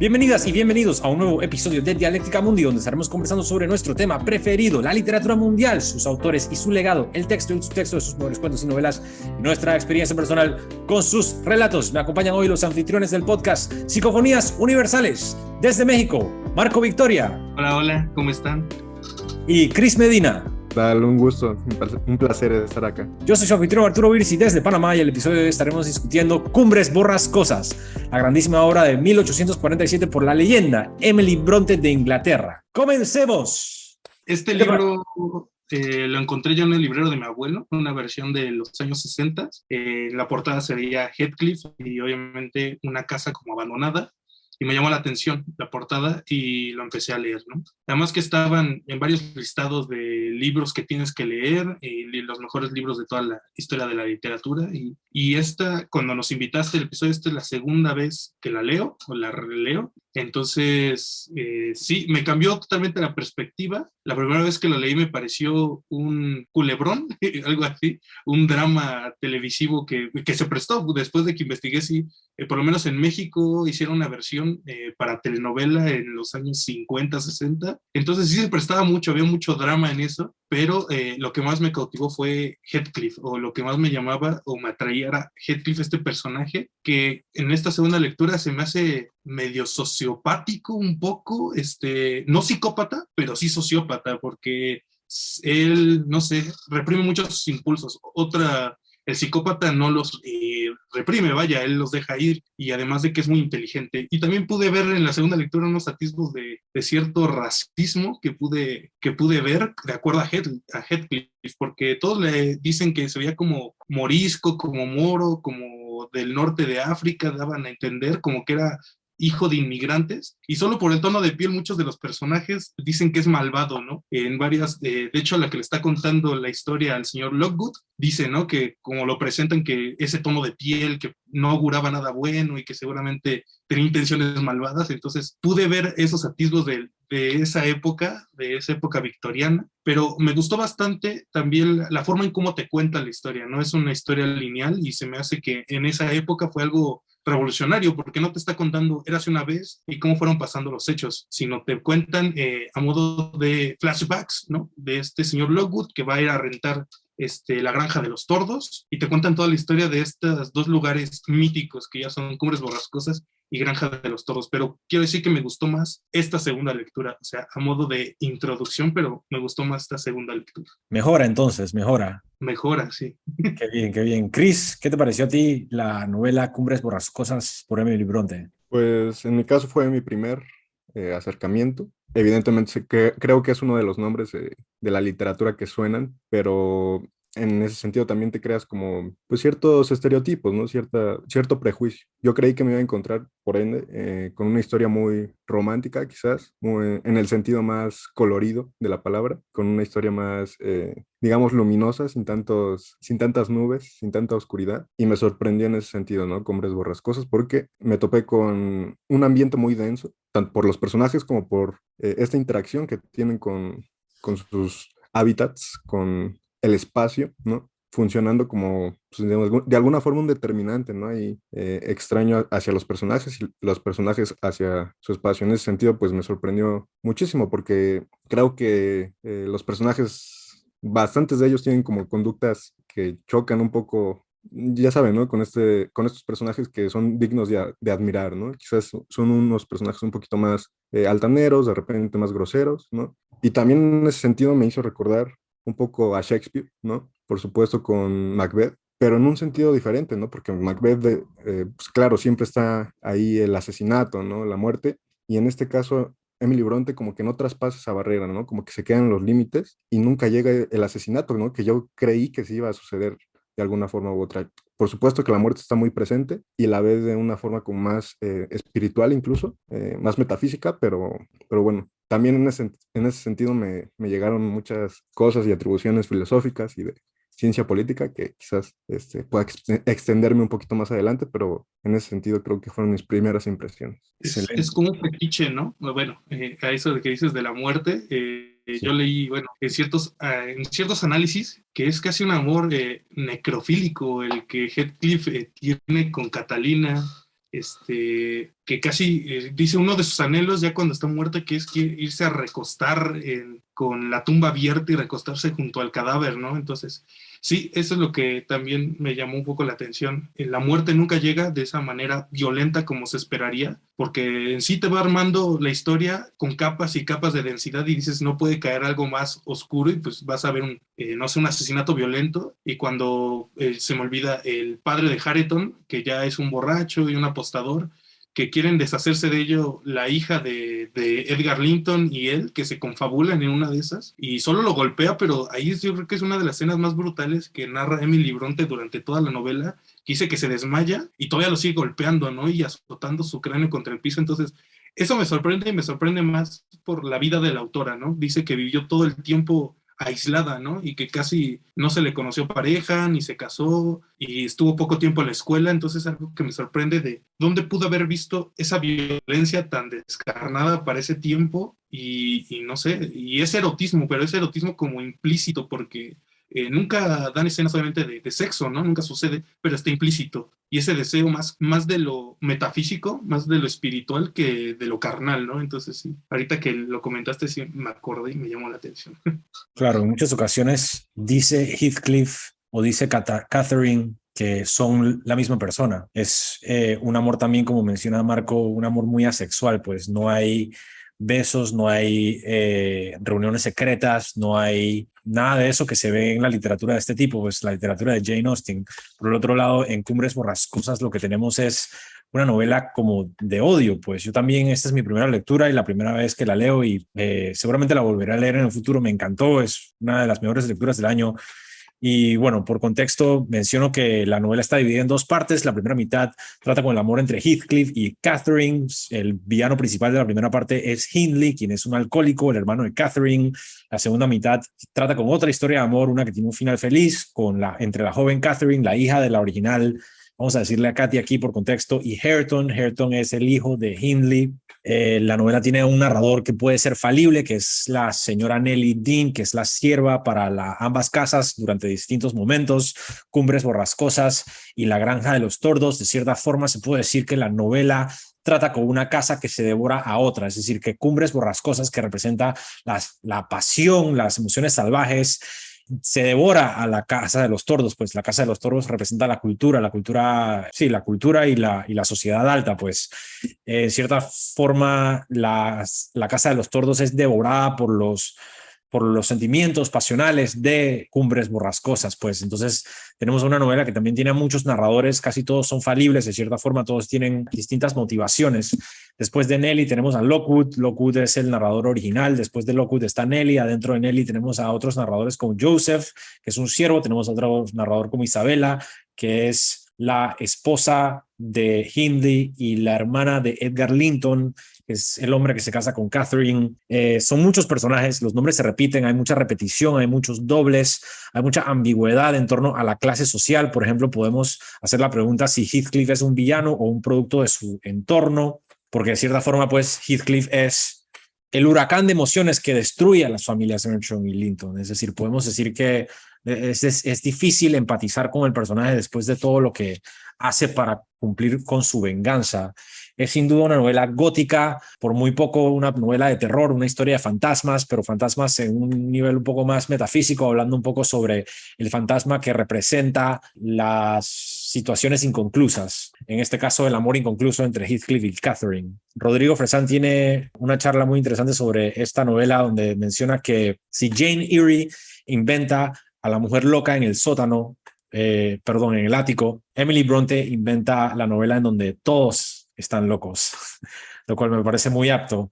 Bienvenidas y bienvenidos a un nuevo episodio de Dialéctica Mundi, donde estaremos conversando sobre nuestro tema preferido, la literatura mundial, sus autores y su legado, el texto y el subtexto de sus mejores cuentos y novelas, y nuestra experiencia personal con sus relatos. Me acompañan hoy los anfitriones del podcast Psicofonías Universales, desde México, Marco Victoria. Hola, hola, ¿cómo están? Y Cris Medina. Dale, un gusto, un placer estar acá. Yo soy su anfitrión Arturo Virsi desde Panamá y el episodio de hoy estaremos discutiendo Cumbres Borrascosas, la grandísima obra de 1847 por la leyenda Emily Bronte de Inglaterra. ¡Comencemos! Este libro lo encontré yo en el librero de mi abuelo, una versión de los años 60. La portada se veía Heathcliff y obviamente una casa como abandonada. Y me llamó la atención la portada y lo empecé a leer, ¿no? Además que estaban en varios listados de libros que tienes que leer, los mejores libros de toda la historia de la literatura. Y esta, cuando nos invitaste el episodio, esta es la segunda vez que la leo, o la releo. Entonces, sí, me cambió totalmente la perspectiva. La primera vez que la leí me pareció un culebrón, algo así, un drama televisivo que se prestó. Después de que investigué, sí, por lo menos en México hicieron una versión para telenovela en los años 50, 60. Entonces sí se prestaba mucho, había mucho drama en eso, pero lo que más me cautivó fue Heathcliff, o lo que más me llamaba o me atraía era Heathcliff, este personaje que en esta segunda lectura se me hace medio sociopático un poco, no psicópata, pero sí sociópata, porque él, no sé, reprime muchos impulsos. El psicópata no los reprime, vaya, él los deja ir, y además de que es muy inteligente. Y también pude ver en la segunda lectura unos atisbos de cierto racismo que pude ver de acuerdo a Heathcliff, porque todos le dicen que se veía como morisco, como moro, como del norte de África, daban a entender como que era hijo de inmigrantes, y solo por el tono de piel muchos de los personajes dicen que es malvado, ¿no? En varias, de hecho, la que le está contando la historia al señor Lockwood, dice, ¿no? Que como lo presentan, que ese tono de piel, que no auguraba nada bueno y que seguramente tenía intenciones malvadas. Entonces pude ver esos atisbos de esa época victoriana, pero me gustó bastante también la forma en cómo te cuenta la historia, ¿no? Es una historia lineal y se me hace que en esa época fue algo revolucionario, porque no te está contando érase una vez y cómo fueron pasando los hechos, sino te cuentan a modo de flashbacks, ¿no? De este señor Lockwood que va a ir a rentar la granja de los tordos, y te cuentan toda la historia de estos dos lugares míticos que ya son Cumbres Borrascosas y Granja de los Tordos. Pero quiero decir que me gustó más esta segunda lectura, o sea, a modo de introducción, pero me gustó más esta segunda lectura. Mejora entonces, mejora. Mejora, sí. Qué bien, qué bien. Cris, ¿qué te pareció a ti la novela Cumbres Borrascosas por Emily Bronte? Pues en mi caso fue mi primer acercamiento. Evidentemente creo que es uno de los nombres de la literatura que suenan, pero en ese sentido también te creas como pues ciertos estereotipos, ¿no? Cierto prejuicio. Yo creí que me iba a encontrar, por ende, con una historia muy romántica, quizás, muy, en el sentido más colorido de la palabra, con una historia más, digamos, luminosa, sin tantas nubes, sin tanta oscuridad, y me sorprendió en ese sentido, ¿no? Cumbres Borrascosas, porque me topé con un ambiente muy denso, tanto por los personajes como por esta interacción que tienen con sus hábitats, con el espacio, ¿no? Funcionando como, pues, de alguna forma un determinante, ¿no? Y extraño hacia los personajes y los personajes hacia su espacio. En ese sentido, pues me sorprendió muchísimo, porque creo que los personajes, bastantes de ellos tienen como conductas que chocan un poco, ya saben, ¿no? Con estos personajes que son dignos de admirar, ¿no? Quizás son unos personajes un poquito más altaneros, de repente más groseros, ¿no? Y también en ese sentido me hizo recordar un poco a Shakespeare, ¿no? Por supuesto con Macbeth, pero en un sentido diferente, ¿no? Porque Macbeth, pues claro, siempre está ahí el asesinato, ¿no? La muerte, y en este caso Emily Bronte como que no traspasa esa barrera, ¿no? Como que se quedan los límites y nunca llega el asesinato, ¿no? Que yo creí que sí iba a suceder de alguna forma u otra. Por supuesto que la muerte está muy presente y la ves de una forma como más espiritual incluso, más metafísica, pero bueno, también en ese sentido me llegaron muchas cosas y atribuciones filosóficas y de ciencia política que quizás pueda extenderme un poquito más adelante, pero en ese sentido creo que fueron mis primeras impresiones. Es como un fetiche, ¿no? Bueno, a eso de que dices de la muerte, sí. Yo leí, bueno, en ciertos análisis, que es casi un amor necrofílico el que Heathcliff tiene con Catalina, que casi dice uno de sus anhelos ya cuando está muerta, que es irse a recostar con la tumba abierta y recostarse junto al cadáver, ¿no? Entonces, sí, eso es lo que también me llamó un poco la atención. La muerte nunca llega de esa manera violenta como se esperaría, porque en sí te va armando la historia con capas y capas de densidad y dices, no puede caer algo más oscuro y pues vas a ver no sé, un asesinato violento. Y cuando se me olvida el padre de Harrington, que ya es un borracho y un apostador, que quieren deshacerse de ello la hija de Edgar Linton y él, que se confabulan en una de esas, y solo lo golpea, pero ahí yo creo que es una de las escenas más brutales que narra Emily Bronte durante toda la novela, que dice que se desmaya y todavía lo sigue golpeando, ¿no? Y azotando su cráneo contra el piso. Entonces, eso me sorprende y me sorprende más por la vida de la autora, ¿no? Dice que vivió todo el tiempo aislada, ¿no? Y que casi no se le conoció pareja, ni se casó, y estuvo poco tiempo en la escuela. Entonces, algo que me sorprende de dónde pudo haber visto esa violencia tan descarnada para ese tiempo, y no sé, y ese erotismo, pero ese erotismo como implícito, porque nunca dan escenas obviamente de sexo, ¿no? Nunca sucede, pero está implícito. Y ese deseo más de lo metafísico, más de lo espiritual que de lo carnal, ¿no? Entonces sí, ahorita que lo comentaste sí me acordé y me llamó la atención. Claro, en muchas ocasiones dice Heathcliff o dice Catherine que son la misma persona. Es un amor también, como menciona Marco, un amor muy asexual, pues no hay besos, no hay reuniones secretas, no hay nada de eso que se ve en la literatura de este tipo, pues la literatura de Jane Austen. Por el otro lado, en Cumbres Borrascosas lo que tenemos es una novela como de odio, pues yo también, esta es mi primera lectura y la primera vez que la leo y seguramente la volveré a leer en el futuro, me encantó, es una de las mejores lecturas del año. Y bueno, por contexto, menciono que la novela está dividida en dos partes. La primera mitad trata con el amor entre Heathcliff y Catherine. El villano principal de la primera parte es Hindley, quien es un alcohólico, el hermano de Catherine. La segunda mitad trata con otra historia de amor, una que tiene un final feliz, entre la joven Catherine, la hija de la original, vamos a decirle a Katy aquí por contexto, y Hareton. Hareton es el hijo de Hindley. La novela tiene un narrador que puede ser falible, que es la señora Nellie Dean, que es la sierva para ambas casas durante distintos momentos. Cumbres Borrascosas y La Granja de los Tordos. De cierta forma se puede decir que la novela trata con una casa que se devora a otra, es decir, que Cumbres Borrascosas, que representa la pasión, las emociones salvajes, se devora a la Casa de los Tordos, pues la Casa de los Tordos representa la cultura, sí, la cultura y la sociedad alta, pues en cierta forma la Casa de los Tordos es devorada por los sentimientos pasionales de Cumbres Borrascosas, pues entonces tenemos una novela que también tiene muchos narradores, casi todos son falibles, de cierta forma todos tienen distintas motivaciones. Después de Nelly tenemos a Lockwood. Lockwood es el narrador original. Después de Lockwood está Nelly. Adentro de Nelly tenemos a otros narradores como Joseph, que es un siervo. Tenemos a otro narrador como Isabella, que es la esposa de Hindley y la hermana de Edgar Linton, que es el hombre que se casa con Catherine. Son muchos personajes, los nombres se repiten, hay mucha repetición, hay muchos dobles, hay mucha ambigüedad en torno a la clase social. Por ejemplo, podemos hacer la pregunta si Heathcliff es un villano o un producto de su entorno, porque de cierta forma, pues, Heathcliff es el huracán de emociones que destruye a las familias Armstrong y Linton. Es decir, podemos decir que es difícil empatizar con el personaje después de todo lo que hace para cumplir con su venganza. Es sin duda una novela gótica, por muy poco una novela de terror, una historia de fantasmas, pero fantasmas en un nivel un poco más metafísico, hablando un poco sobre el fantasma que representa las situaciones inconclusas, en este caso el amor inconcluso entre Heathcliff y Catherine. Rodrigo Fresán tiene una charla muy interesante sobre esta novela donde menciona que si Jane Eyre inventa a la mujer loca en el sótano, en el ático, Emily Bronte inventa la novela en donde todos están locos, lo cual me parece muy apto.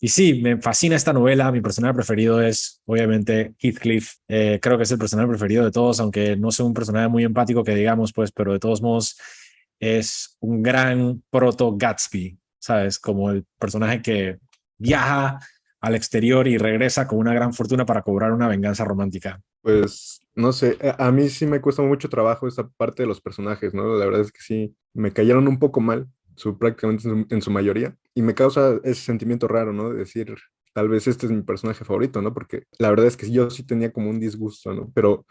Y sí, me fascina esta novela. Mi personaje preferido es, obviamente, Heathcliff. Creo que es el personaje preferido de todos, aunque no sea un personaje muy empático que digamos, pues, pero de todos modos es un gran proto Gatsby, ¿sabes? Como el personaje que viaja al exterior y regresa con una gran fortuna para cobrar una venganza romántica. Pues no sé, a mí sí me cuesta mucho trabajo esta parte de los personajes, ¿no? La verdad es que sí, me cayeron un poco mal, prácticamente en su mayoría, y me causa ese sentimiento raro, ¿no? De decir, tal vez este es mi personaje favorito, ¿no? Porque la verdad es que yo sí tenía como un disgusto, ¿no? Pero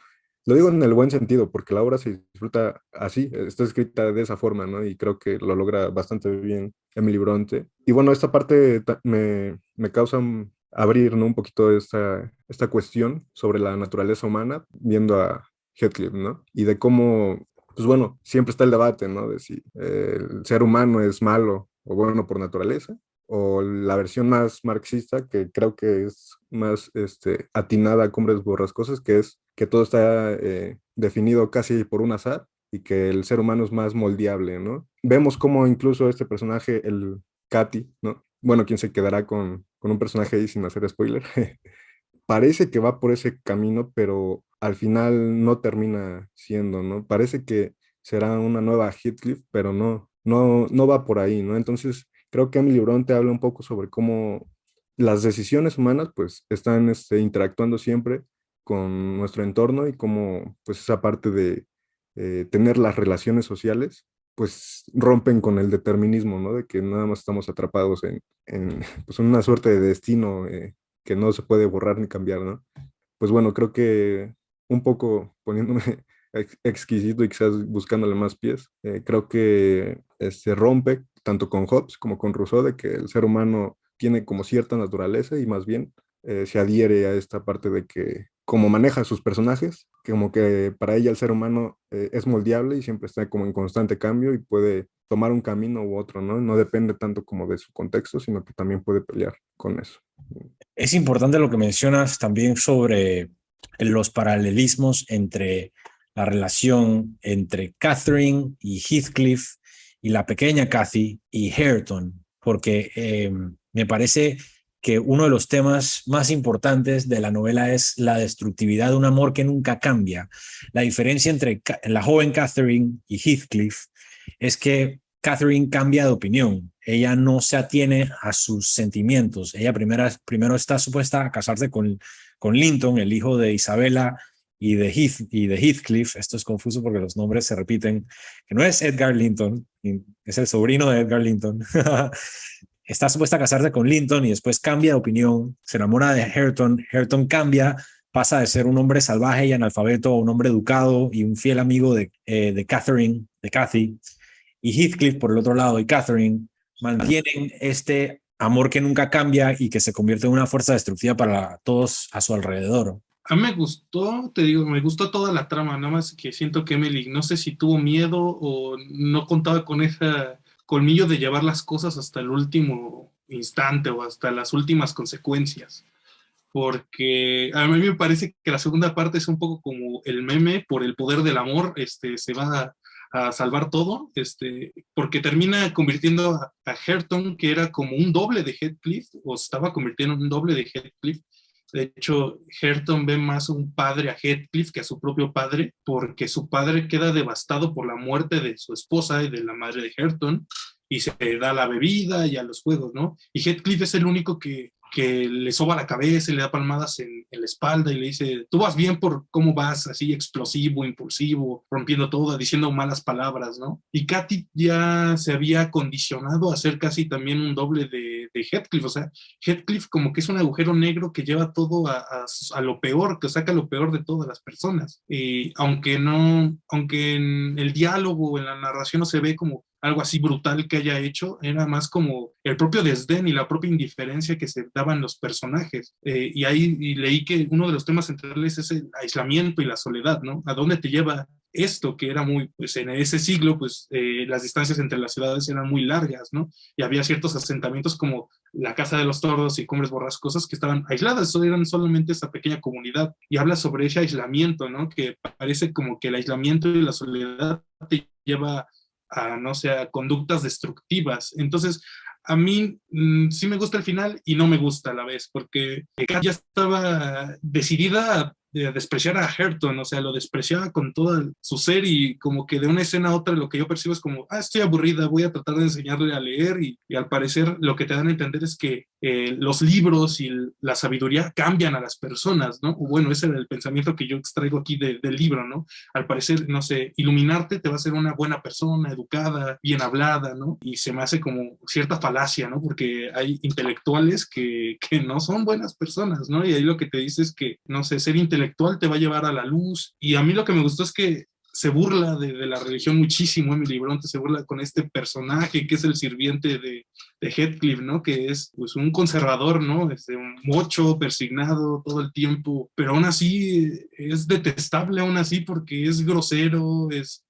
Lo digo en el buen sentido, porque la obra se disfruta así, está escrita de esa forma, ¿no? Y creo que lo logra bastante bien Emily Bronte. Y bueno, esta parte me causa abrir, ¿no? Un poquito esta cuestión sobre la naturaleza humana, viendo a Heathcliff, ¿no? Y de cómo, pues bueno, siempre está el debate, ¿no? De si el ser humano es malo o bueno por naturaleza, o la versión más marxista, que creo que es más atinada a Cumbres Borrascosas, que es que todo está definido casi por un azar y que el ser humano es más moldeable, ¿no? Vemos cómo incluso este personaje, el Katy, ¿no? Bueno, quién se quedará con un personaje ahí sin hacer spoiler, parece que va por ese camino, pero al final no termina siendo, ¿no? Parece que será una nueva Heathcliff, pero no va por ahí, ¿no? Entonces, creo que Emily Bronte habla un poco sobre cómo las decisiones humanas, pues, están interactuando siempre con nuestro entorno y cómo, pues, esa parte de tener las relaciones sociales, pues, rompen con el determinismo, ¿no? De que nada más estamos atrapados pues, una suerte de destino que no se puede borrar ni cambiar, ¿no? Pues bueno, creo que un poco poniéndome exquisito y quizás buscándole más pies, creo que se rompe tanto con Hobbes como con Rousseau de que el ser humano tiene como cierta naturaleza y más bien se adhiere a esta parte de que como maneja a sus personajes, como que para ella el ser humano es moldeable y siempre está como en constante cambio y puede tomar un camino u otro, ¿no? No depende tanto como de su contexto, sino que también puede pelear con eso. Es importante lo que mencionas también sobre los paralelismos entre la relación entre Catherine y Heathcliff y la pequeña Cathy y Hareton, porque me parece que uno de los temas más importantes de la novela es la destructividad de un amor que nunca cambia. La diferencia entre la joven Catherine y Heathcliff es que Catherine cambia de opinión. Ella no se atiene a sus sentimientos. Ella primero está supuesta a casarse con Linton, el hijo de Isabella y de Heathcliff. Esto es confuso porque los nombres se repiten, que no es Edgar Linton, es el sobrino de Edgar Linton. Está supuesta a casarse con Linton y después cambia de opinión, se enamora de Hareton. Hareton cambia, pasa de ser un hombre salvaje y analfabeto a un hombre educado y un fiel amigo de Catherine, de Cathy. Y Heathcliff, por el otro lado, y Catherine mantienen este amor que nunca cambia y que se convierte en una fuerza destructiva para todos a su alrededor. A mí me gustó, te digo, me gustó toda la trama, nada más que siento que Emily, no sé si tuvo miedo o no contaba con ese colmillo de llevar las cosas hasta el último instante o hasta las últimas consecuencias. Porque a mí me parece que la segunda parte es un poco como el meme por el poder del amor, se va a salvar todo, porque termina convirtiendo a Hareton, que era como un doble de Heathcliff, o estaba convirtiendo en un doble de Heathcliff. De hecho, Hareton ve más a un padre a Heathcliff que a su propio padre, porque su padre queda devastado por la muerte de su esposa y de la madre de Hareton, y se da a la bebida y a los juegos, ¿no? Y Heathcliff es el único que le soba la cabeza y le da palmadas en la espalda y le dice, tú vas bien por cómo vas, así explosivo, impulsivo, rompiendo todo, diciendo malas palabras, ¿no? Y Katy ya se había condicionado a ser casi también un doble de Heathcliff, o sea, Heathcliff como que es un agujero negro que lleva todo a lo peor, que saca lo peor de todas las personas. Y aunque en el diálogo, en la narración no se ve como algo así brutal que haya hecho, era más como el propio desdén y la propia indiferencia que se daban los personajes. Y ahí leí que uno de los temas centrales es el aislamiento y la soledad, ¿no? ¿A dónde te lleva esto? Que era muy, pues en ese siglo, pues las distancias entre las ciudades eran muy largas, ¿no? Y había ciertos asentamientos como la Casa de los Tordos y Cumbres Borrascosas que estaban aisladas, eran solamente esa pequeña comunidad. Y habla sobre ese aislamiento, ¿no? Que parece como que el aislamiento y la soledad te lleva a, no sé, a conductas destructivas. Entonces, a mí sí me gusta el final y no me gusta a la vez, porque Kat ya estaba decidida a despreciar a Hareton, o sea, lo despreciaba con todo su ser y como que de una escena a otra lo que yo percibo es como, estoy aburrida, voy a tratar de enseñarle a leer y al parecer lo que te dan a entender es que los libros y la sabiduría cambian a las personas, ¿no? O bueno, ese era el pensamiento que yo extraigo aquí del libro, ¿no? Al parecer, no sé, iluminarte te va a hacer una buena persona, educada, bien hablada, ¿no? Y se me hace como cierta falacia, ¿no? Porque hay intelectuales que no son buenas personas, ¿no? Y ahí lo que te dice es que, no sé, ser intelectual te va a llevar a la luz. Y a mí lo que me gustó es que se burla de la religión muchísimo. Emily Bronte se burla con este personaje que es el sirviente de Heathcliff, ¿no? Que es pues un conservador, ¿no? Un mocho, persignado todo el tiempo, pero aún así es detestable, aún así, porque es grosero, es,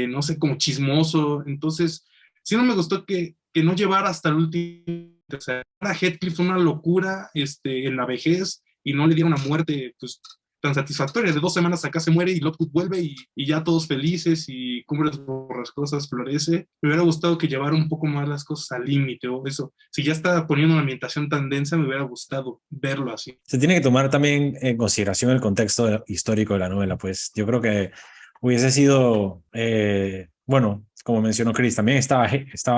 no sé, como chismoso. Entonces, sí no me gustó que no llevara hasta el último. O sea, a Heathcliff una locura en la vejez y no le diera una muerte, pues tan satisfactoria. De 2 semanas acá se muere y Lockwood vuelve y ya todos felices y Cumbres Borrascosas florece. Me hubiera gustado que llevara un poco más las cosas al límite o eso. Si ya está poniendo una ambientación tan densa, me hubiera gustado verlo así. Se tiene que tomar también en consideración el contexto histórico de la novela, pues yo creo que hubiese sido, bueno, como mencionó Chris, también estaba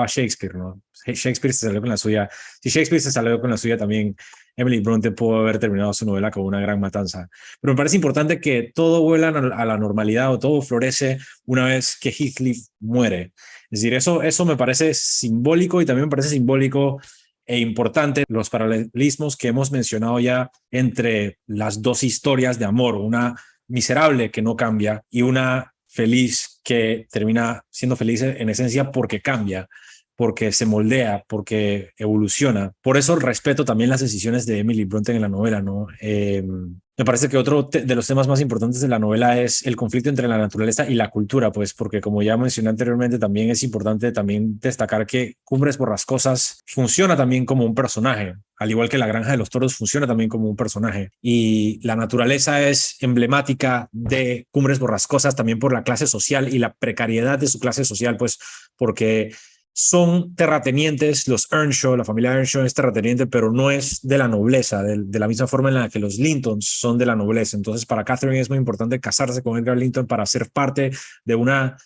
Shakespeare, ¿no? Shakespeare se salió con la suya. Si Shakespeare se salió con la suya, también Emily Bronte pudo haber terminado su novela con una gran matanza. Pero me parece importante que todo vuela a la normalidad o todo florece una vez que Heathcliff muere. Es decir, eso me parece simbólico y también me parece simbólico e importante los paralelismos que hemos mencionado ya entre las dos historias de amor, una miserable que no cambia y una feliz que termina siendo feliz en esencia porque cambia, porque se moldea, porque evoluciona. Por eso respeto también las decisiones de Emily Bronte en la novela, ¿no? Me parece que otro de los temas más importantes de la novela es el conflicto entre la naturaleza y la cultura, pues porque como ya mencioné anteriormente, también es importante también destacar que Cumbres Borrascosas funciona también como un personaje, al igual que La Granja de los Toros funciona también como un personaje. Y la naturaleza es emblemática de Cumbres Borrascosas también por la clase social y la precariedad de su clase social, pues porque son terratenientes, los Earnshaw, la familia Earnshaw es terrateniente, pero no es de la nobleza, de la misma forma en la que los Lintons son de la nobleza. Entonces, para Catherine es muy importante casarse con Edgar Linton para ser parte de una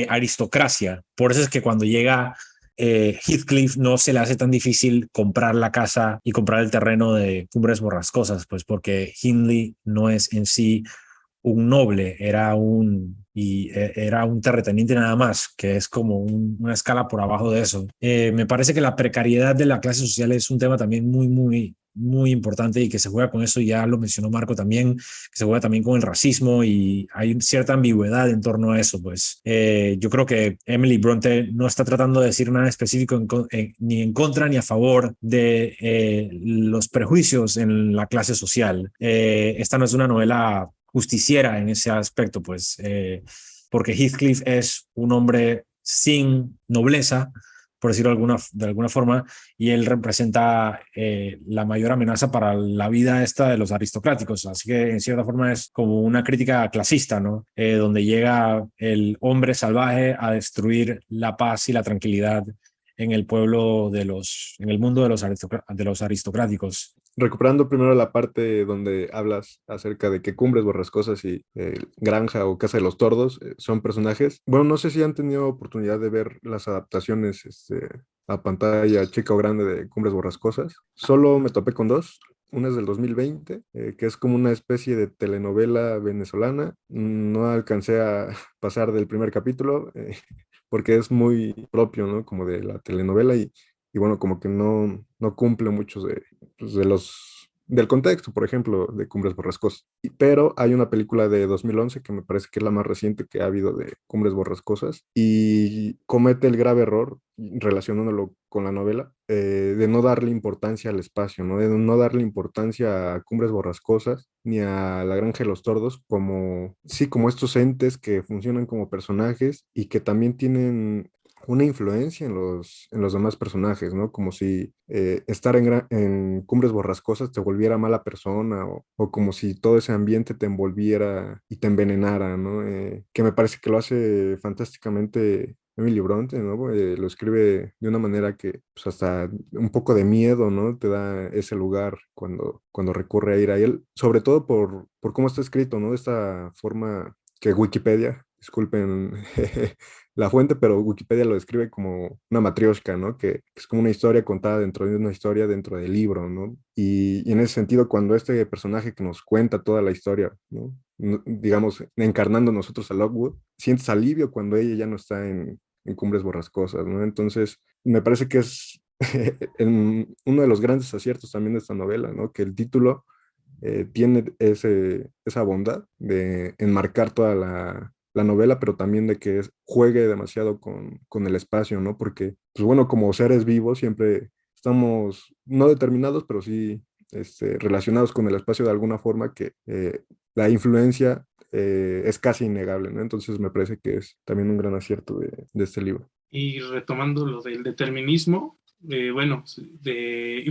aristocracia. Por eso es que cuando llega Heathcliff no se le hace tan difícil comprar la casa y comprar el terreno de Cumbres Borrascosas, pues porque Hindley no es en sí un noble, era un terrateniente nada más, que es como una escala por abajo de eso. Me parece que la precariedad de la clase social es un tema también muy importante y que se juega con eso, ya lo mencionó Marco también, que se juega también con el racismo y hay cierta ambigüedad en torno a eso, pues. Yo creo que Emily Bronte no está tratando de decir nada específico ni en contra ni a favor de los prejuicios en la clase social. Esta no es una novela justiciera en ese aspecto, pues, porque Heathcliff es un hombre sin nobleza, por decirlo de alguna forma, y él representa la mayor amenaza para la vida esta de los aristocráticos, así que en cierta forma es como una crítica clasista, ¿no? Donde llega el hombre salvaje a destruir la paz y la tranquilidad en el pueblo en el mundo de los aristocráticos. Recuperando primero la parte donde hablas acerca de que Cumbres Borrascosas y Granja o Casa de los Tordos son personajes. Bueno, no sé si han tenido oportunidad de ver las adaptaciones a pantalla chica o grande de Cumbres Borrascosas. Solo me topé con dos. Una es del 2020, que es como una especie de telenovela venezolana. No alcancé a pasar del primer capítulo porque es muy propio, ¿no? Como de la telenovela y bueno, como que no cumple muchos pues, del contexto, por ejemplo, de Cumbres Borrascosas. Pero hay una película de 2011 que me parece que es la más reciente que ha habido de Cumbres Borrascosas y comete el grave error, relacionándolo con la novela, de no darle importancia al espacio, ¿no? De no darle importancia a Cumbres Borrascosas ni a La Granja de los Tordos como, sí, como estos entes que funcionan como personajes y que también tienen una influencia en los demás personajes, ¿no? Como si estar en Cumbres Borrascosas te volviera mala persona o como si todo ese ambiente te envolviera y te envenenara, ¿no? Que me parece que lo hace fantásticamente Emily Bronte, ¿no? Lo escribe de una manera que pues, hasta un poco de miedo, ¿no? Te da ese lugar cuando recurre a ir a él, sobre todo por cómo está escrito, ¿no? De esta forma que Wikipedia, disculpen la fuente, pero Wikipedia lo describe como una matrioshka, ¿no? Que es como una historia contada dentro de una historia dentro del libro, ¿no? Y en ese sentido, cuando este personaje que nos cuenta toda la historia, ¿no? Digamos, encarnando nosotros a Lockwood, sientes alivio cuando ella ya no está en Cumbres Borrascosas, ¿no? Entonces, me parece que es uno de los grandes aciertos también de esta novela, ¿no? Que el título tiene esa bondad de enmarcar toda la novela, pero también de que juegue demasiado con el espacio, ¿no? Porque, pues bueno, como seres vivos siempre estamos no determinados, pero sí relacionados con el espacio de alguna forma que la influencia es casi innegable, ¿no? Entonces me parece que es también un gran acierto de este libro. Y retomando lo del determinismo, bueno,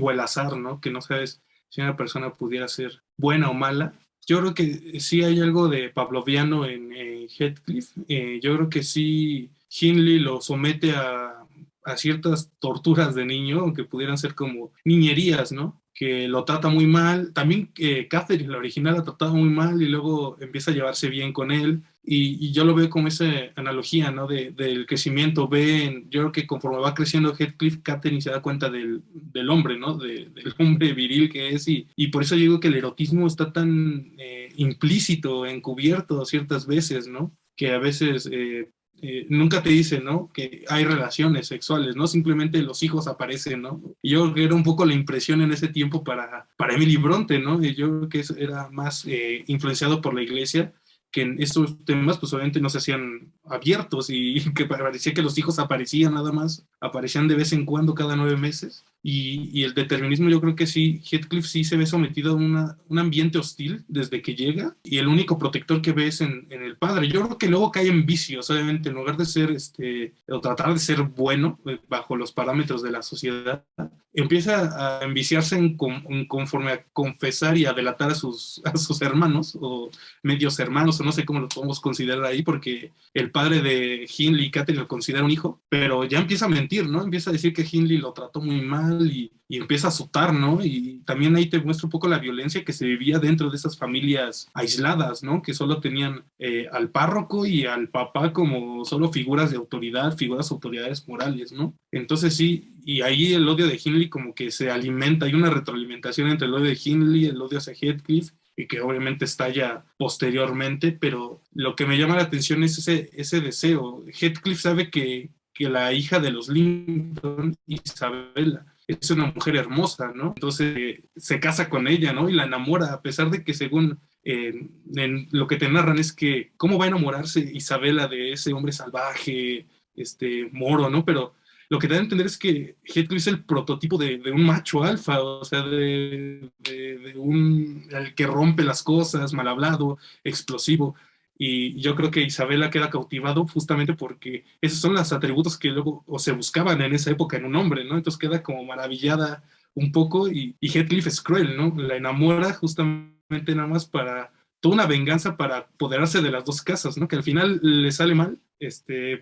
o el azar, ¿no? Que no sabes si una persona pudiera ser buena o mala. Yo creo que sí hay algo de pavloviano en Heathcliff. Yo creo que sí Hindley lo somete a ciertas torturas de niño, aunque pudieran ser como niñerías, ¿no? Que lo trata muy mal. También Catherine, la original, la trataba muy mal y luego empieza a llevarse bien con él. Y yo lo veo como esa analogía, ¿no? Del crecimiento. Yo creo que conforme va creciendo Heathcliff, Catherine se da cuenta del hombre, ¿no? Del hombre viril que es. Y por eso yo digo que el erotismo está tan implícito, encubierto ciertas veces, ¿no? Que a veces nunca te dice, ¿no? Que hay relaciones sexuales, ¿no? Simplemente los hijos aparecen, ¿no? Y yo creo que era un poco la impresión en ese tiempo para Emily Bronte, ¿no? Y yo creo que eso era más influenciado por la iglesia, que en estos temas pues obviamente no se hacían abiertos y que parecía que los hijos aparecían nada más, aparecían de vez en cuando cada 9 meses. Y el determinismo yo creo que sí, Heathcliff sí se ve sometido a un ambiente hostil desde que llega y el único protector que ve es en el padre. Yo creo que luego cae en vicios, obviamente, en lugar de ser, o tratar de ser bueno bajo los parámetros de la sociedad, empieza a enviciarse conforme a confesar y a delatar a sus hermanos o medios hermanos, o no sé cómo lo podemos considerar ahí, porque el padre de Hindley y Catherine lo considera un hijo, pero ya empieza a mentir, ¿no? Empieza a decir que Hindley lo trató muy mal y empieza a azotar, ¿no? Y también ahí te muestra un poco la violencia que se vivía dentro de esas familias aisladas, ¿no? Que solo tenían al párroco y al papá como solo figuras de autoridad, figuras autoridades morales, ¿no? Entonces sí, y ahí el odio de Hindley como que se alimenta, hay una retroalimentación entre el odio de Hindley, el odio hacia Heathcliff, y que obviamente estalla posteriormente, pero lo que me llama la atención es ese deseo. Heathcliff sabe que la hija de los Lincoln, Isabella, es una mujer hermosa, ¿no? Entonces se casa con ella, ¿no? Y la enamora, a pesar de que según en lo que te narran es que cómo va a enamorarse Isabela de ese hombre salvaje, moro, ¿no? Pero lo que te da a entender es que Heathcliff es el prototipo de un macho alfa, o sea, de el que rompe las cosas, mal hablado, explosivo. Y yo creo que Isabela queda cautivado justamente porque esos son los atributos que luego o se buscaban en esa época en un hombre, ¿no? Entonces queda como maravillada un poco y Heathcliff es cruel, ¿no? La enamora justamente nada más para toda una venganza para apoderarse de las dos casas, ¿no? Que al final le sale mal,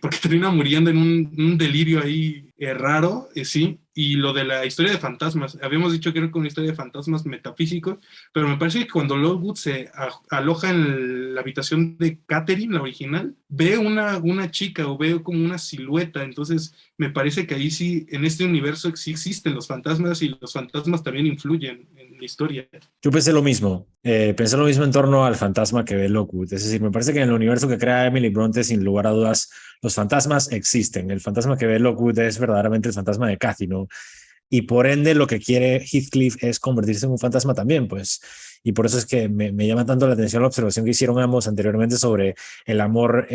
porque termina muriendo en un delirio ahí raro, sí. Y lo de la historia de fantasmas, habíamos dicho que era una historia de fantasmas metafísicos, pero me parece que cuando Lockwood se aloja en la habitación de Catherine, la original, ve una chica o ve como una silueta, entonces me parece que ahí sí, en este universo sí existen los fantasmas y los fantasmas también influyen en la historia. Yo pensé lo mismo en torno al fantasma que ve Lockwood. Es decir, me parece que en el universo que crea Emily Bronte, sin lugar a dudas, los fantasmas existen. El fantasma que ve Lockwood es verdaderamente el fantasma de Cathy, ¿no? Y por ende lo que quiere Heathcliff es convertirse en un fantasma también, pues. Y por eso es que me llama tanto la atención la observación que hicieron ambos anteriormente sobre el amor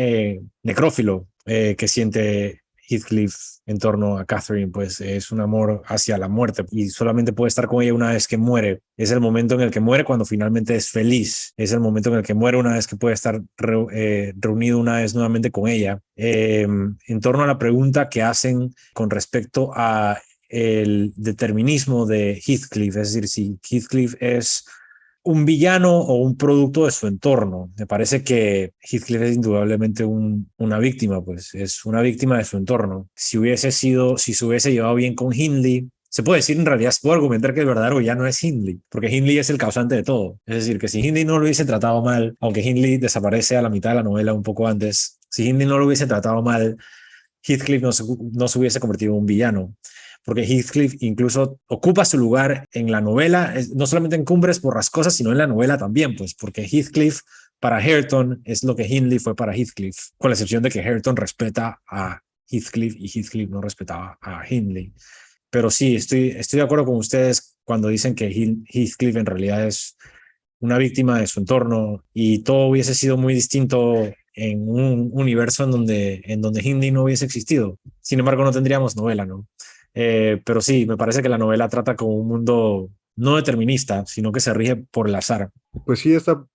necrófilo que siente Heathcliff en torno a Catherine, pues es un amor hacia la muerte y solamente puede estar con ella una vez que muere. Es el momento en el que muere cuando finalmente es feliz. Es el momento en el que muere una vez que puede estar reunido una vez nuevamente con ella. En torno a la pregunta que hacen con respecto a el determinismo de Heathcliff, es decir, si Heathcliff es un villano o un producto de su entorno. Me parece que Heathcliff es indudablemente una víctima, pues es una víctima de su entorno. Si se hubiese llevado bien con Hindley, se puede decir en realidad, se puede argumentar que el verdadero villano es Hindley, porque Hindley es el causante de todo. Es decir, que si Hindley no lo hubiese tratado mal, aunque Hindley desaparece a la mitad de la novela un poco antes, si Hindley no lo hubiese tratado mal, Heathcliff no se hubiese convertido en un villano, porque Heathcliff incluso ocupa su lugar en la novela, no solamente en Cumbres Borrascosas, sino en la novela también, pues porque Heathcliff para Hareton es lo que Hindley fue para Heathcliff, con la excepción de que Hareton respeta a Heathcliff y Heathcliff no respetaba a Hindley. Pero sí, estoy de acuerdo con ustedes cuando dicen que Heathcliff en realidad es una víctima de su entorno y todo hubiese sido muy distinto en un universo en donde Hindley no hubiese existido. Sin embargo, no tendríamos novela, ¿no? Pero sí, me parece que la novela trata con un mundo no determinista, sino que se rige por el azar. Pues sí, esta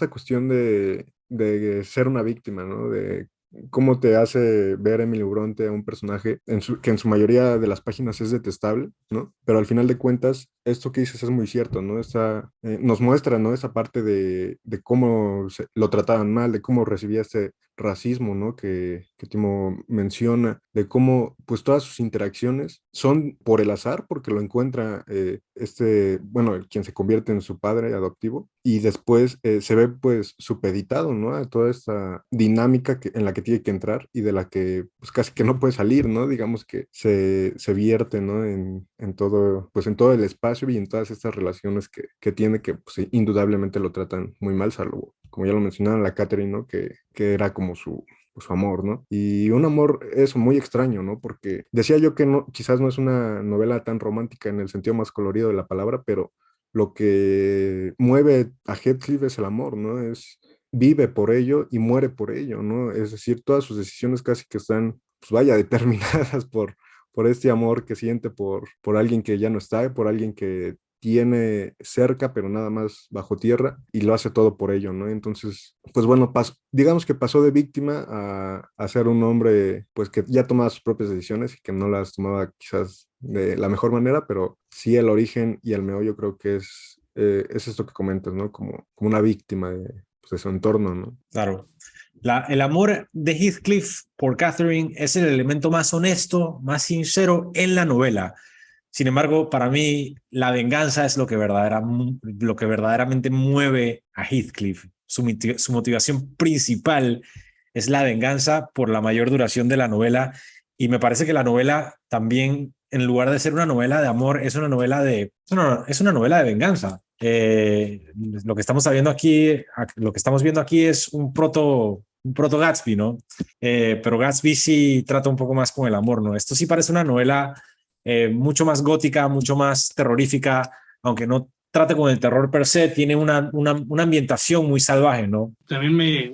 cuestión de ser una víctima, ¿no? De cómo te hace ver Emily Bronte a un personaje que en su mayoría de las páginas es detestable, ¿no? Pero al final de cuentas, esto que dices es muy cierto, ¿no? Nos muestra, ¿no? Esa parte de cómo lo trataban mal, de cómo recibía este racismo, ¿no? Que Timo menciona, de cómo pues todas sus interacciones son por el azar, porque lo encuentra bueno, quien se convierte en su padre adoptivo, y después se ve pues supeditado, ¿no? A toda esta dinámica en la que tiene que entrar y de la que pues casi que no puede salir, ¿no? Digamos que se vierte, ¿no? En todo, pues en todo el espacio y en todas estas relaciones que tiene que pues indudablemente lo tratan muy mal, salvo, como ya lo mencionaron, la Catherine, ¿no? Que era como su amor, ¿no? Y un amor, eso, muy extraño, ¿no? Porque decía yo que no, quizás no es una novela tan romántica en el sentido más colorido de la palabra, pero lo que mueve a Heathcliff es el amor, ¿no? Vive por ello y muere por ello, ¿no? Es decir, todas sus decisiones casi que están, pues vaya, determinadas por este amor que siente por alguien que ya no está, por alguien que tiene cerca, pero nada más bajo tierra, y lo hace todo por ello, ¿no? Entonces, pues bueno, digamos que pasó de víctima a ser un hombre, pues que ya tomaba sus propias decisiones y que no las tomaba quizás de la mejor manera, pero sí el origen y el meollo creo que es esto que comentas, ¿no? Como una víctima pues, de su entorno, ¿no? Claro. El amor de Heathcliff por Catherine es el elemento más honesto, más sincero en la novela. Sin embargo, para mí, la venganza es lo que verdaderamente mueve a Heathcliff. Su motivación principal es la venganza por la mayor duración de la novela. Y me parece que la novela también, en lugar de ser una novela de amor, es una novela es una novela de venganza. Lo que estamos viendo aquí es un proto Gatsby, ¿no? Pero Gatsby sí trata un poco más con el amor, ¿no? Esto sí parece una novela mucho más gótica, mucho más terrorífica, aunque no trate con el terror per se, tiene una ambientación muy salvaje, ¿no? También me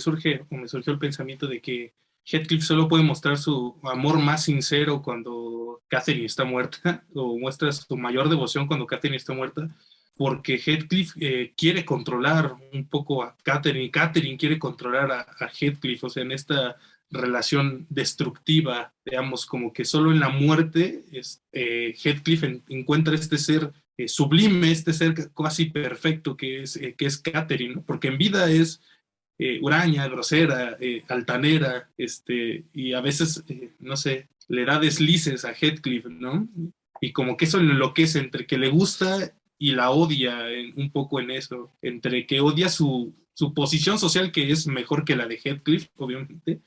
surgió el pensamiento de que Heathcliff solo puede mostrar su amor más sincero cuando Catherine está muerta, o muestra su mayor devoción cuando Catherine está muerta, porque Heathcliff quiere controlar un poco a Catherine, y Catherine quiere controlar a Heathcliff, o sea, en esta relación destructiva, digamos, como que solo en la muerte Heathcliff encuentra este ser sublime, este ser casi perfecto que es Catherine, ¿no? Porque en vida es huraña, grosera, altanera, y a veces, no sé, le da deslices a Heathcliff, ¿no? Y como que eso lo enloquece entre que le gusta y la odia un poco en eso, entre que odia su posición social, que es mejor que la de Heathcliff, obviamente,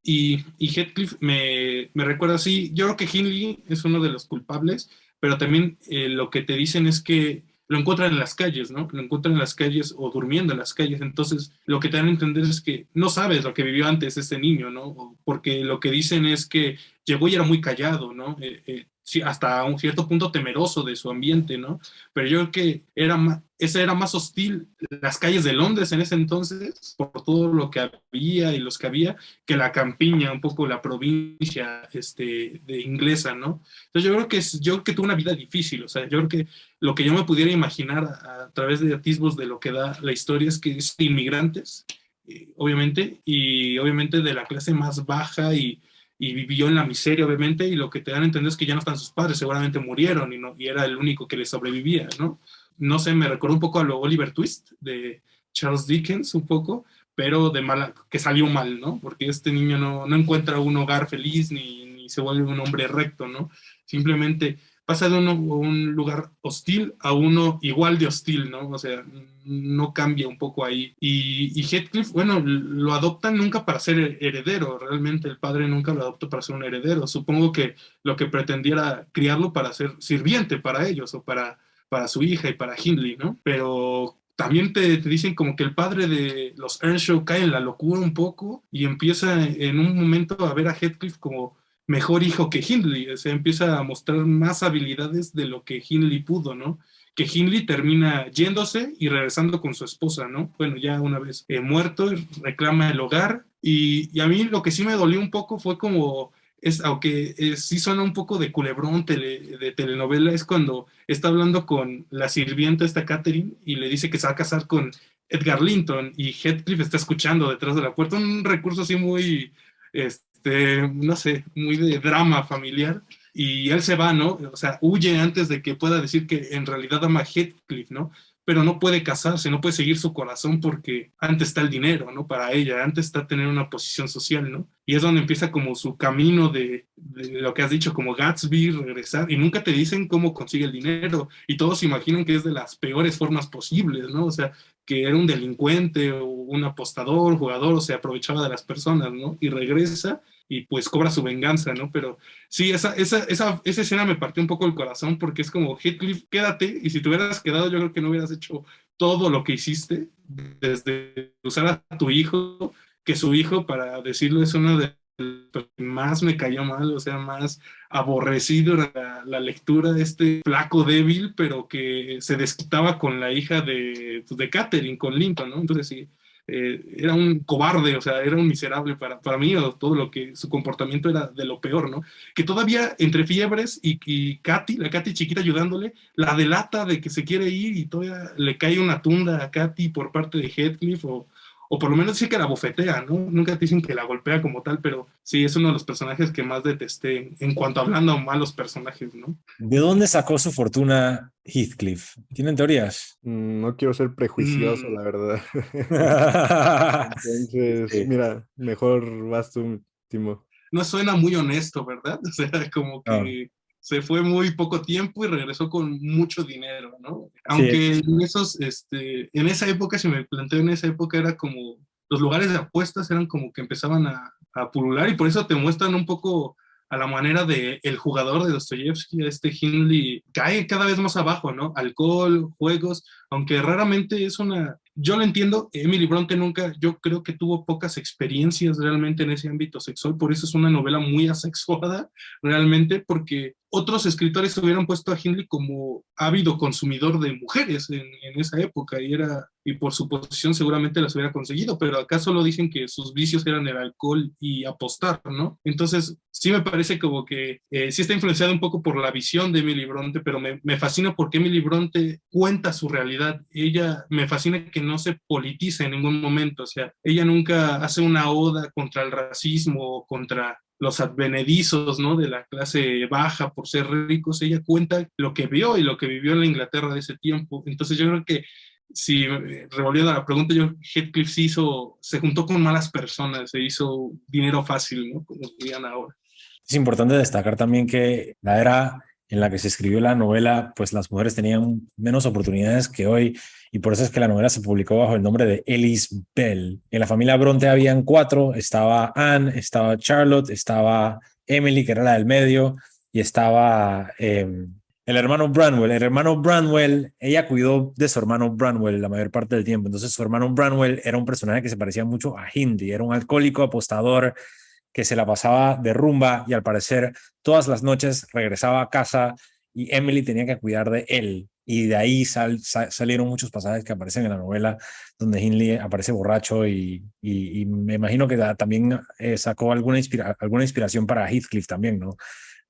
y Heathcliff me recuerda así. Yo creo que Hindley es uno de los culpables, pero también lo que te dicen es que lo encuentran en las calles, ¿no? Lo encuentran en las calles o durmiendo en las calles. Entonces, lo que te dan a entender es que no sabes lo que vivió antes este niño, ¿no? Porque lo que dicen es que llegó y era muy callado, ¿no? Sí, hasta un cierto punto temeroso de su ambiente, ¿no? Pero yo creo que esa era más hostil, las calles de Londres en ese entonces, por todo lo que había y los que había, que la campiña, un poco la provincia de inglesa, ¿no? Entonces yo creo que tuvo una vida difícil, o sea, yo creo que lo que yo me pudiera imaginar a través de atisbos de lo que da la historia es que es de inmigrantes, obviamente, y obviamente de la clase más baja y vivió en la miseria, obviamente, y lo que te dan a entender es que ya no están sus padres, seguramente murieron y era el único que le sobrevivía, ¿no? No sé, me recuerda un poco a lo Oliver Twist de Charles Dickens, un poco, pero que salió mal, ¿no? Porque este niño no encuentra un hogar feliz ni se vuelve un hombre recto, ¿no? Simplemente pasa de un lugar hostil a uno igual de hostil, ¿no? O sea, no cambia un poco ahí. Y Heathcliff, bueno, lo adoptan nunca para ser heredero, realmente el padre nunca lo adoptó para ser un heredero. Supongo que lo que pretendía era criarlo para ser sirviente para ellos o para su hija y para Hindley, ¿no? Pero también te dicen como que el padre de los Earnshaw cae en la locura un poco y empieza en un momento a ver a Heathcliff como mejor hijo que Hindley, o sea, empieza a mostrar más habilidades de lo que Hindley pudo, ¿no? Que Hindley termina yéndose y regresando con su esposa, ¿no? Bueno, ya una vez muerto, reclama el hogar y a mí lo que sí me dolió un poco fue como aunque sí suena un poco de culebrón de telenovela, es cuando está hablando con la sirvienta esta Catherine y le dice que se va a casar con Edgar Linton y Heathcliff está escuchando detrás de la puerta, un recurso así muy, no sé, muy de drama familiar y él se va, ¿no? O sea, huye antes de que pueda decir que en realidad ama a Heathcliff, ¿no? Pero no puede casarse, no puede seguir su corazón porque antes está el dinero, ¿no? Para ella, antes está tener una posición social, ¿no? Y es donde empieza como su camino de lo que has dicho, como Gatsby, regresar, y nunca te dicen cómo consigue el dinero, y todos imaginan que es de las peores formas posibles, ¿no? O sea, que era un delincuente o un apostador, jugador, o se aprovechaba de las personas, ¿no? Y regresa y pues cobra su venganza, ¿no? Pero sí, esa escena me partió un poco el corazón porque es como, Heathcliff, quédate, y si te hubieras quedado yo creo que no hubieras hecho todo lo que hiciste, desde usar a tu hijo, que su hijo, para decirlo, es uno de los que más me cayó mal, o sea, más aborrecido la lectura de este flaco débil, pero que se desquitaba con la hija de Catherine, con Linton, ¿no? Entonces sí, era un cobarde, o sea, era un miserable para mí, o todo lo que su comportamiento era de lo peor, ¿no? Que todavía entre Fiebres y Katy, la Katy chiquita ayudándole, la delata de que se quiere ir y todavía le cae una tunda a Katy por parte de Heathcliff o por lo menos dice que la bofetea, ¿no? Nunca te dicen que la golpea como tal, pero sí, es uno de los personajes que más detesté en cuanto a hablando a malos personajes, ¿no? ¿De dónde sacó su fortuna Heathcliff? ¿Tienen teorías? No quiero ser prejuicioso, Mm, la verdad. Entonces, Sí. mira, mejor vas tú, Timo. no suena muy honesto, ¿verdad? O sea, como No. que se fue muy poco tiempo y regresó con mucho dinero, ¿no? Sí, Aunque en esa época, si me planteo en esa época, era como, los lugares de apuestas eran como que empezaban a pulular y por eso te muestran un poco a la manera de el jugador de Dostoyevsky, Hindley, cae cada vez más abajo, ¿no? Alcohol, juegos, aunque raramente es una... Yo lo entiendo, Emily Bronte nunca, yo creo que tuvo pocas experiencias realmente en ese ámbito sexual, por eso es una novela muy asexuada, realmente, porque otros escritores hubieran puesto a Hindley como ávido consumidor de mujeres en esa época y por su posición seguramente las hubiera conseguido, pero acá solo dicen que sus vicios eran el alcohol y apostar, ¿no? Entonces, sí me parece como que sí está influenciado un poco por la visión de Emily Bronte, pero me fascina porque Emily Bronte cuenta su realidad. Ella me fascina que no se politiza en ningún momento, o sea, ella nunca hace una oda contra el racismo o contra los advenedizos, ¿no? De la clase baja por ser ricos. Ella cuenta lo que vio y lo que vivió en la Inglaterra de ese tiempo. Entonces yo creo que si revolviendo a la pregunta, yo Heathcliff se juntó con malas personas, se hizo dinero fácil, ¿no? Como dirían ahora. es importante destacar también que la era en la que se escribió la novela, pues las mujeres tenían menos oportunidades que hoy y por eso es que la novela se publicó bajo el nombre de Elise Bell. En la familia Bronte habían cuatro, estaba Anne, estaba Charlotte, estaba Emily, que era la del medio, y estaba el hermano Branwell. El hermano Branwell, ella cuidó de su hermano Branwell la mayor parte del tiempo, entonces su hermano Branwell era un personaje que se parecía mucho a Hindley, era un alcohólico, apostador, que se la pasaba de rumba y al parecer todas las noches regresaba a casa y Emily tenía que cuidar de él. Y de ahí salieron muchos pasajes que aparecen en la novela donde Hindley aparece borracho y me imagino que también sacó alguna inspiración para Heathcliff también, ¿no?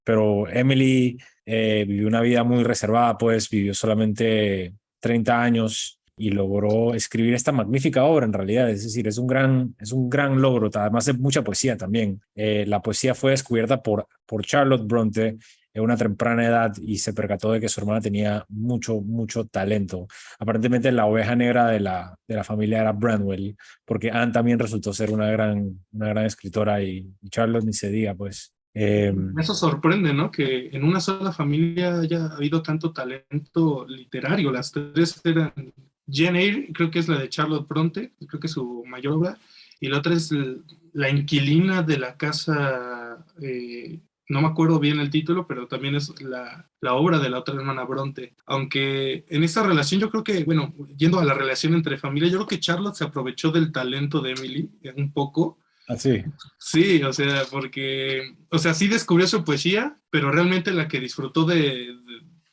Pero Emily vivió una vida muy reservada, pues vivió solamente 30 años y logró escribir esta magnífica obra en realidad, es decir, es un gran logro, además de mucha poesía también. La poesía fue descubierta por Charlotte Bronte en una temprana edad y se percató de que su hermana tenía mucho talento. Aparentemente la oveja negra de la familia era Branwell, porque Anne también resultó ser una gran escritora y Charlotte ni se diga, pues. Eso sorprende, ¿no? Que en una sola familia haya habido tanto talento literario. Las tres eran Jane Eyre, creo que es la de Charlotte Bronte, creo que es su mayor obra, y la otra es la inquilina de la casa, no me acuerdo bien el título, pero también es la obra de la otra hermana Bronte. Aunque en esta relación yo creo que, bueno, yendo a la relación entre familia, yo creo que Charlotte se aprovechó del talento de Emily un poco. Así. Sí, o sea, porque, o sea, sí descubrió su poesía, pero realmente la que disfrutó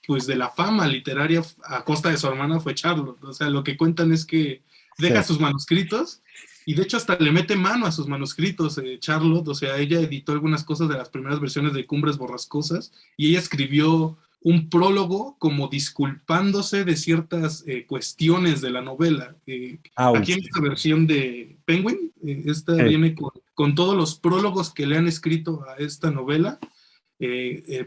pues de la fama literaria a costa de su hermana fue Charlotte. O sea, lo que cuentan es que deja sus manuscritos y de hecho hasta le mete mano a sus manuscritos, Charlotte. O sea, ella editó algunas cosas de las primeras versiones de Cumbres Borrascosas y ella escribió un prólogo como disculpándose de ciertas cuestiones de la novela. Aquí en esta versión de Penguin, esta viene con todos los prólogos que le han escrito a esta novela.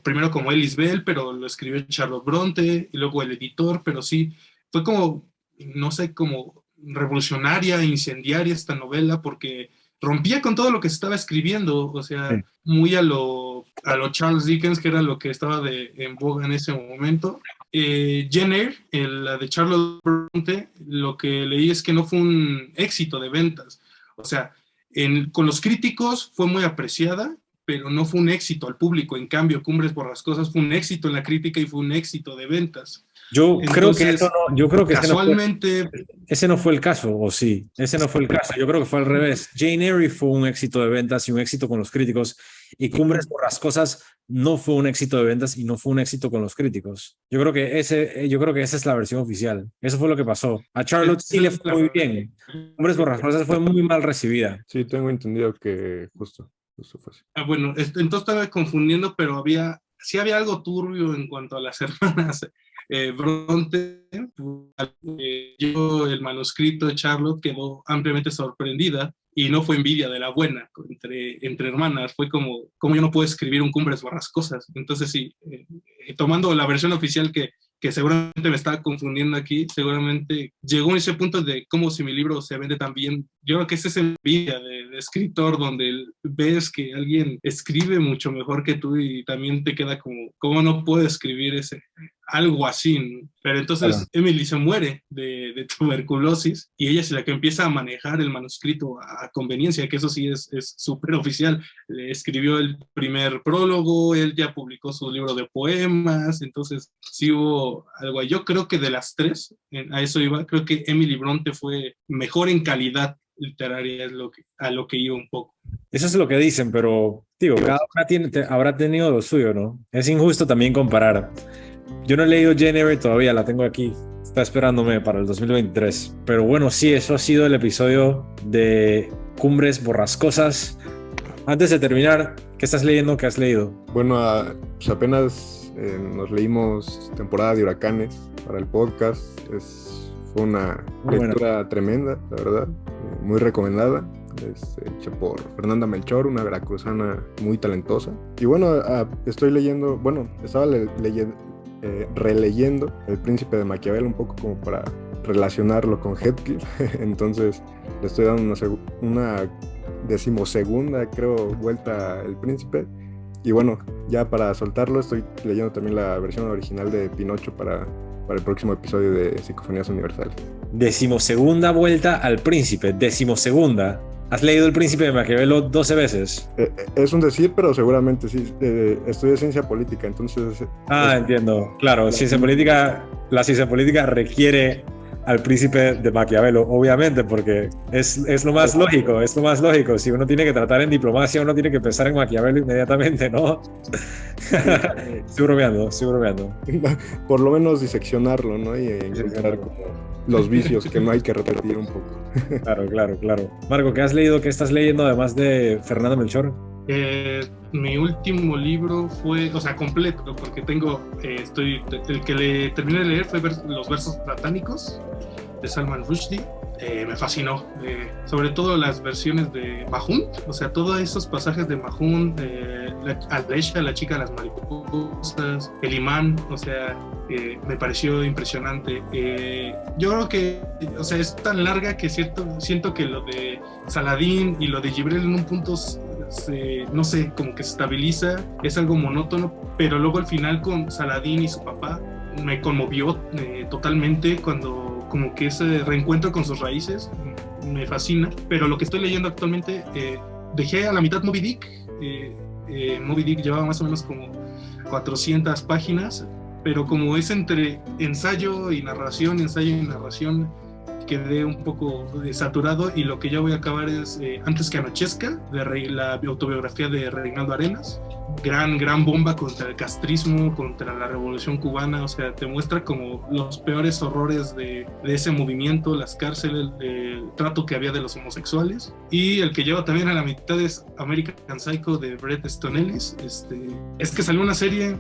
Primero como Ellis Bell, pero lo escribió Charlotte Bronte, y luego el editor, pero sí, fue como, no sé, como revolucionaria, incendiaria esta novela, porque rompía con todo lo que se estaba escribiendo, o sea, muy a lo Charles Dickens, que era lo que estaba en boga en ese momento. Jane Eyre, la de Charlotte Bronte, lo que leí es que no fue un éxito de ventas, o sea, con los críticos fue muy apreciada, pero no fue un éxito al público. En cambio, Cumbres Borrascosas fue un éxito en la crítica y fue un éxito de ventas. Creo que eso no, yo creo que casualmente ese no fue el caso, o sí, ese no fue el caso. Yo creo que fue al revés. Jane Eyre fue un éxito de ventas y un éxito con los críticos, y Cumbres Borrascosas no fue un éxito de ventas y no fue un éxito con los críticos. Yo creo que esa es la versión oficial. Eso fue lo que pasó. A Charlotte sí le fue muy bien. Cumbres Borrascosas fue muy mal recibida. Sí, tengo entendido que justo fue así. Bueno, entonces estaba confundiendo, pero sí había algo turbio en cuanto a las hermanas Bronte. Yo el manuscrito de Charlotte quedó ampliamente sorprendida y no fue envidia de la buena entre hermanas, fue como yo no puedo escribir un Cumbres Borrascosas. Entonces sí, tomando la versión oficial que seguramente me estaba confundiendo aquí, seguramente llegó a ese punto de cómo si mi libro se vende tan bien. Yo creo que esa es envidia de escritor, donde ves que alguien escribe mucho mejor que tú y también te queda como, ¿cómo no puedo escribir algo así? ¿No? Pero entonces Emily se muere de tuberculosis y ella es la que empieza a manejar el manuscrito a conveniencia, que eso sí es súper oficial. Le escribió el primer prólogo, él ya publicó su libro de poemas, entonces sí hubo algo ahí. Yo creo que de las tres, a eso iba, creo que Emily Bronte fue mejor en calidad literaria, es a lo que iba un poco. Eso es lo que dicen, pero digo, cada una habrá tenido lo suyo, ¿no? Es injusto también comparar. Yo no he leído Jane Eyre todavía, la tengo aquí, está esperándome para el 2023. Pero bueno, sí, eso ha sido el episodio de Cumbres Borrascosas. Antes de terminar, ¿qué estás leyendo? ¿Qué has leído? Bueno, pues apenas nos leímos Temporada de Huracanes para el podcast. Fue una lectura tremenda, la verdad, muy recomendada. Hecha por Fernanda Melchor, una veracruzana muy talentosa. Y bueno, estoy leyendo, estaba releyendo El Príncipe de Maquiavelo un poco como para relacionarlo con Heathcliff. Entonces le estoy dando una 12ª, creo, vuelta al Príncipe. Y bueno, ya para soltarlo, estoy leyendo también la versión original de Pinocho para el próximo episodio de Psicofonías Universales. 12ª vuelta al Príncipe, 12ª. ¿Has leído El Príncipe de Maquiavelo 12 veces? Es un decir, pero seguramente sí. Estudio ciencia política, entonces... Entiendo. Claro, la ciencia política requiere al Príncipe de Maquiavelo, obviamente, porque es lo más lógico, Si uno tiene que tratar en diplomacia, uno tiene que pensar en Maquiavelo inmediatamente, ¿no? Estoy bromeando. Por lo menos diseccionarlo, ¿no? Y encontrar como los vicios que no hay que repetir un poco. Claro. Marco, ¿qué has leído? ¿Qué estás leyendo además de Fernanda Melchor? Mi último libro fue, completo, porque el que le terminé de leer fue Los versos platónicos de Salman Rushdie. Me fascinó, sobre todo las versiones de Mahun, todos esos pasajes de Mahun, Alesha, la chica de las mariposas, el imán, me pareció impresionante. Yo creo que, es tan larga que siento que lo de Saladín y lo de Gibrel en un punto no sé, como que se estabiliza, es algo monótono, pero luego al final con Saladin y su papá me conmovió totalmente cuando como que ese reencuentro con sus raíces me fascina. Pero lo que estoy leyendo actualmente, dejé a la mitad Moby Dick. Moby Dick llevaba más o menos como 400 páginas, pero como es entre ensayo y narración, quedé un poco saturado, y lo que ya voy a acabar es Antes que anochezca, la autobiografía de Reinaldo Arenas. Gran bomba contra el castrismo, contra la revolución cubana. O sea, te muestra como los peores horrores de ese movimiento, las cárceles, el trato que había de los homosexuales. Y el que lleva también a la mitad es American Psycho de Bret Easton Ellis. Es que salió una serie,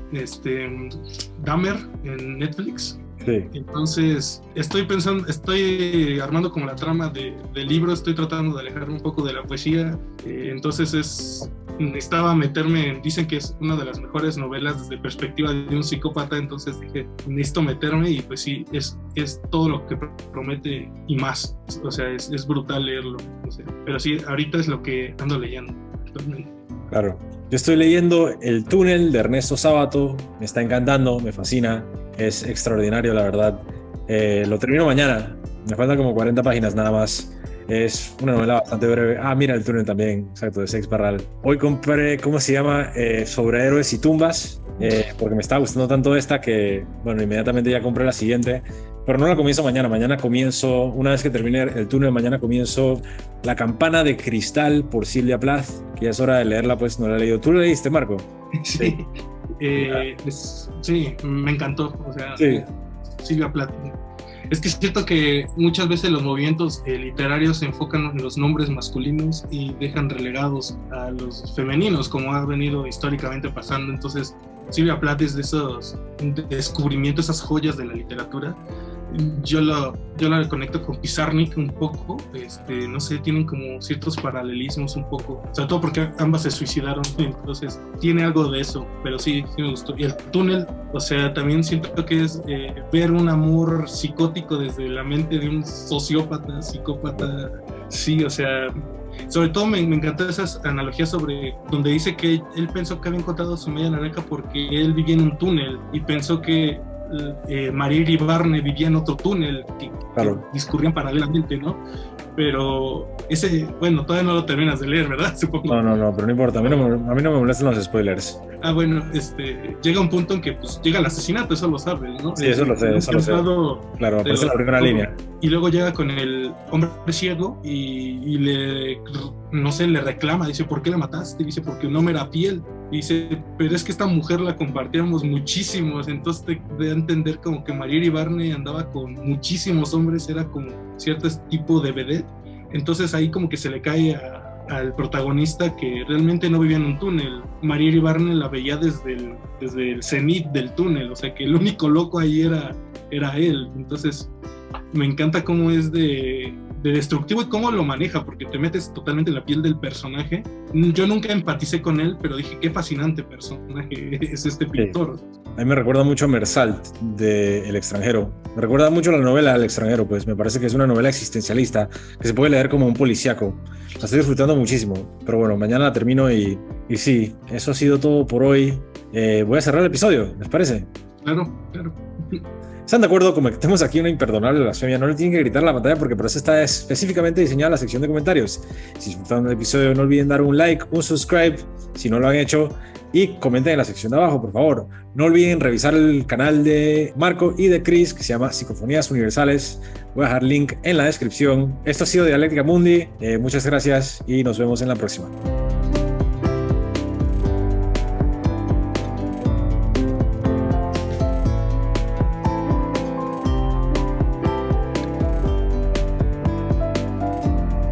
Dahmer, en Netflix. Sí. Entonces estoy armando como la trama del libro, estoy tratando de alejarme un poco de la poesía. Entonces necesitaba meterme, dicen que es una de las mejores novelas desde perspectiva de un psicópata, entonces dije, necesito meterme, y pues sí, es todo lo que promete y más. O sea, es brutal leerlo, no sé. Pero sí, ahorita es lo que ando leyendo actualmente. Claro, yo estoy leyendo El túnel de Ernesto Sábato, me está encantando, me fascina, es extraordinario, la verdad. Lo termino mañana, me faltan como 40 páginas nada más. Es una novela bastante breve. Mira, El túnel también, exacto, de Seix Barral. Hoy compré, ¿cómo se llama? Sobre héroes y tumbas, porque me estaba gustando tanto esta que, bueno, inmediatamente ya compré la siguiente. Pero no la comienzo mañana. Mañana comienzo, una vez que termine El túnel, mañana comienzo La campana de cristal por Silvia Plath, que ya es hora de leerla, pues no la he leído. ¿Tú la leíste, Marco? Sí. Sí, me encantó. O sea, sí. Silvia Plath. Es que es cierto que muchas veces los movimientos literarios se enfocan en los nombres masculinos y dejan relegados a los femeninos, como ha venido históricamente pasando. Entonces, Silvia Plath es de esos descubrimientos, esas joyas de la literatura. Yo la conecto con Pizarnik un poco, no sé, tienen como ciertos paralelismos un poco, sobre todo porque ambas se suicidaron, entonces tiene algo de eso, pero sí me gustó. Y El túnel, o sea, también siento que es ver un amor psicótico desde la mente de un psicópata, sí, o sea, sobre todo me encantó esas analogías sobre donde dice que él pensó que había encontrado su media naranja porque él vivía en un túnel y pensó que María Iribarne vivía en otro túnel que discurrían paralelamente, ¿no? Pero ese, bueno, todavía no lo terminas de leer, ¿verdad? Supongo. No, pero no importa, a mí no me molestan los spoilers. Bueno, llega un punto en que pues llega el asesinato, eso lo sabes, ¿no? Sí, eso lo sé. Claro, aparece la primera línea. Y luego llega con el hombre ciego y le reclama, dice, ¿por qué la mataste? Dice, porque no me era fiel. Dice, pero es que esta mujer la compartíamos muchísimos, entonces te da a entender como que María Iribarne andaba con muchísimos hombres, era como cierto tipo de vedette. Entonces ahí como que se le cae al protagonista que realmente no vivía en un túnel. María Iribarne la veía desde el cenit del túnel, o sea que el único loco ahí era él. Entonces me encanta cómo es de destructivo y cómo lo maneja, porque te metes totalmente en la piel del personaje. Yo nunca empaticé con él, pero dije, qué fascinante personaje es este pintor. Sí. A mí me recuerda mucho a Mersalt de El extranjero. Me recuerda mucho a la novela El extranjero, pues me parece que es una novela existencialista que se puede leer como un policíaco. La estoy disfrutando muchísimo, pero bueno, mañana la termino y sí, eso ha sido todo por hoy. Voy a cerrar el episodio, ¿les parece? Claro. ¿Están de acuerdo? Cometemos aquí una imperdonable blasfemia. No le tienen que gritar a la pantalla porque por eso está específicamente diseñada la sección de comentarios. Si disfrutaron del episodio, no olviden dar un like, un subscribe, si no lo han hecho, y comenten en la sección de abajo, por favor. No olviden revisar el canal de Marco y de Chris, que se llama Psicofonías Universales. Voy a dejar link en la descripción. Esto ha sido Dialéctica Mundi. Muchas gracias y nos vemos en la próxima.